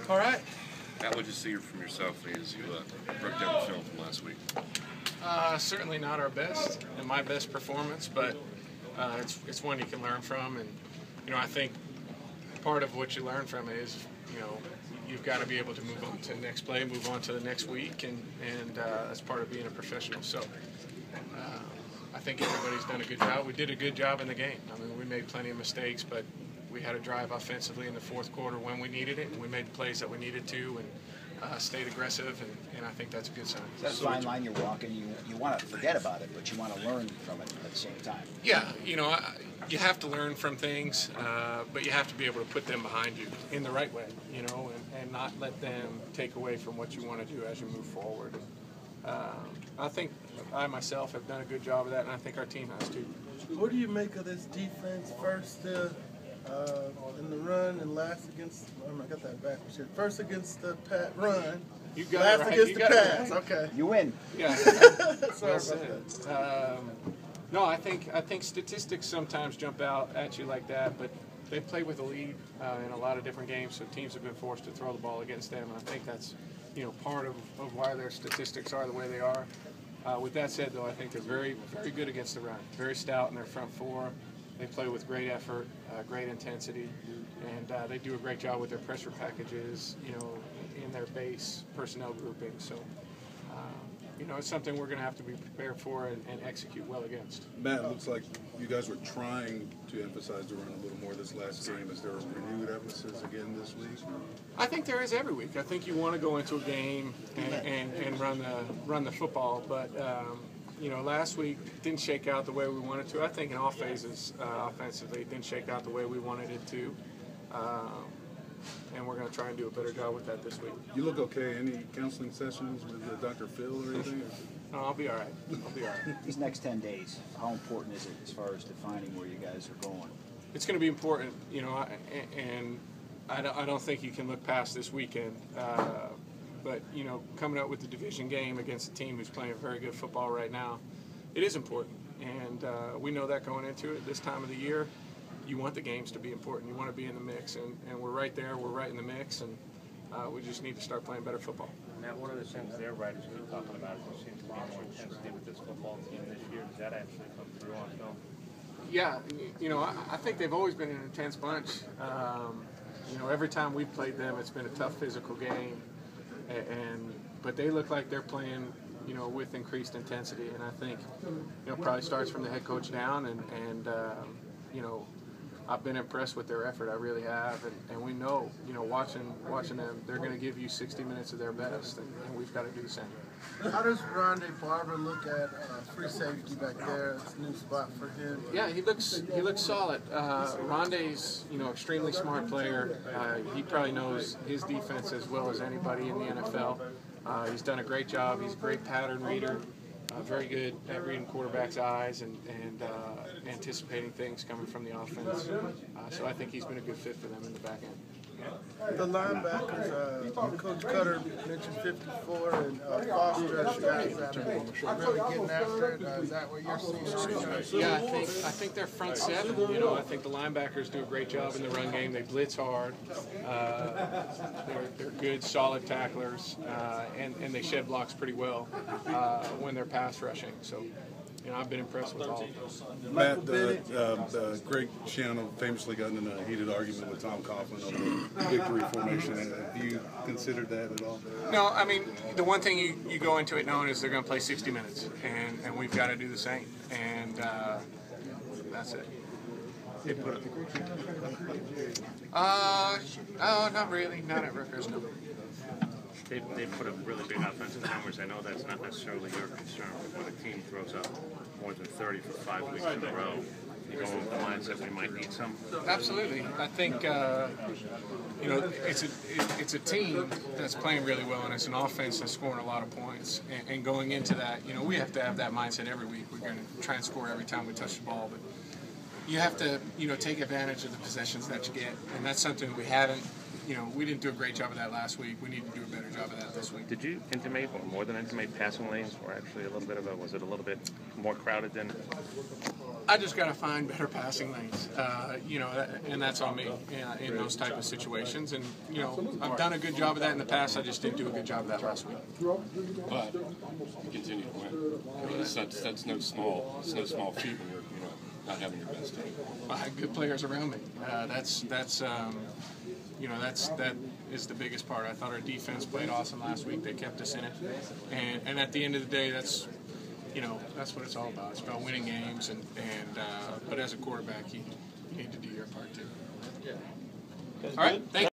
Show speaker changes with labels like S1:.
S1: All right.
S2: Matt, what did you see from yourself as you broke down the film from last week?
S1: Certainly not our best and my best performance, but it's one you can learn from. And, I think part of what you learn from it is, you've got to be able to move on to the next play, move on to the next week, and that's part of being a professional. So I think everybody's done a good job. We did a good job in the game. I mean, we made plenty of mistakes, but we had a drive offensively in the fourth quarter when we needed it, and we made the plays that we needed to, and stayed aggressive, and I think that's a good sign.
S3: That's a fine line you're walking. You want to forget about it, but you want to learn from it at the same time.
S1: Yeah, you have to learn from things, but you have to be able to put them behind you in the right way, and not let them take away from what you want to do as you move forward. I think I myself have done a good job of that, and I think our team has too.
S4: What do you make of this defense? First in the run and last against, I got that backwards here. First against the run,
S1: You got
S4: last
S1: it right.
S4: against
S1: You
S4: the
S1: got it
S4: pass.
S1: right.
S4: Okay.
S3: You win.
S1: Yeah.
S4: Sorry about that.
S1: No, I think statistics sometimes jump out at you like that, but they play with a lead in a lot of different games, so teams have been forced to throw the ball against them, and I think that's part of why their statistics are the way they are. With that said, though, I think they're very, very good against the run. Very stout in their front four. They play with great effort, great intensity, and they do a great job with their pressure packages, in their base personnel grouping. So, it's something we're going to have to be prepared for and execute well against.
S5: Matt, it looks like you guys were trying to emphasize the run a little more this last game. Is there a renewed emphasis again this week?
S1: I think there is every week. I think you want to go into a game and run the football, but last week didn't shake out the way we wanted to. I think in all phases offensively it didn't shake out the way we wanted it to, and we're going to try and do a better job with that this week.
S5: You look okay. Any counseling sessions with Dr. Phil or anything?
S1: No, I'll be all right. I'll be all right.
S3: These next 10 days, how important is it as far as defining where you guys are going?
S1: It's going to be important, and I don't think you can look past this weekend. But, coming out with the division game against a team who's playing very good football right now, it is important. And we know that going into it this time of the year. You want the games to be important. You want to be in the mix. And we're right there. We're right in the mix. And we just need to start playing better football.
S6: Matt, one of the things their writers are talking about is there seems to be more intensity with this football team this year. Does that actually come through on film?
S1: Yeah, I think they've always been an intense bunch. Every time we've played them, it's been a tough physical game. But they look like they're playing, with increased intensity, and I think, probably starts from the head coach down, and I've been impressed with their effort. I really have, and we know, watching them, they're going to give you 60 minutes of their best, and we've got to do the same.
S4: How does Rondé Barber look at free safety back there? It's a new spot for him.
S1: Yeah, he looks solid. Rondé's extremely smart player. He probably knows his defense as well as anybody in the NFL. He's done a great job. He's a great pattern reader. Very good at reading quarterbacks' eyes and anticipating things coming from the offense. So I think he's been a good fit for them in the back end.
S4: The linebackers, Coach Cutter mentioned 54, and Foster as guys that are really getting after it. Is that what you're seeing?
S1: Yeah, I think they're front seven. I think the linebackers do a great job in the run game. They blitz hard. They're good, solid tacklers, and they shed blocks pretty well when they're pass rushing. So, I've been impressed with all of them.
S5: Matt, Greg Schiano famously got in a heated argument with Tom Coughlin over the victory formation. Have you considered that at all?
S1: No, I mean, the one thing you go into it knowing is they're going to play 60 minutes, and we've got to do the same. And that's it. Oh, not really. Not at Rutgers, no.
S6: They put up really big offensive numbers. I know that's not necessarily your concern, but when a team throws up more than 30 for 5 weeks in a row, you go with the mindset we might need some.
S1: Absolutely. I think it's a team that's playing really well, and it's an offense that's scoring a lot of points. And going into that, we have to have that mindset every week. We're going to try and score every time we touch the ball, but you have to take advantage of the possessions that you get, and that's something we haven't we didn't do a great job of that last week. We need to do a better job of that this week.
S6: Did you intimate, or more than intimate, passing lanes were actually a little bit of a, was it a little bit more crowded than?
S1: I just got to find better passing lanes, and that's on me in those type of situations. And, I've done a good job of that in the past. I just didn't do a good job of that last week.
S2: But you continue to win. I mean, that's no small feat when you're not having your best team.
S1: I had good players around me. That is the biggest part. I thought our defense played awesome last week. They kept us in it, and at the end of the day, that's what it's all about. It's about winning games, but as a quarterback, you need to do your part too. All right, thank you.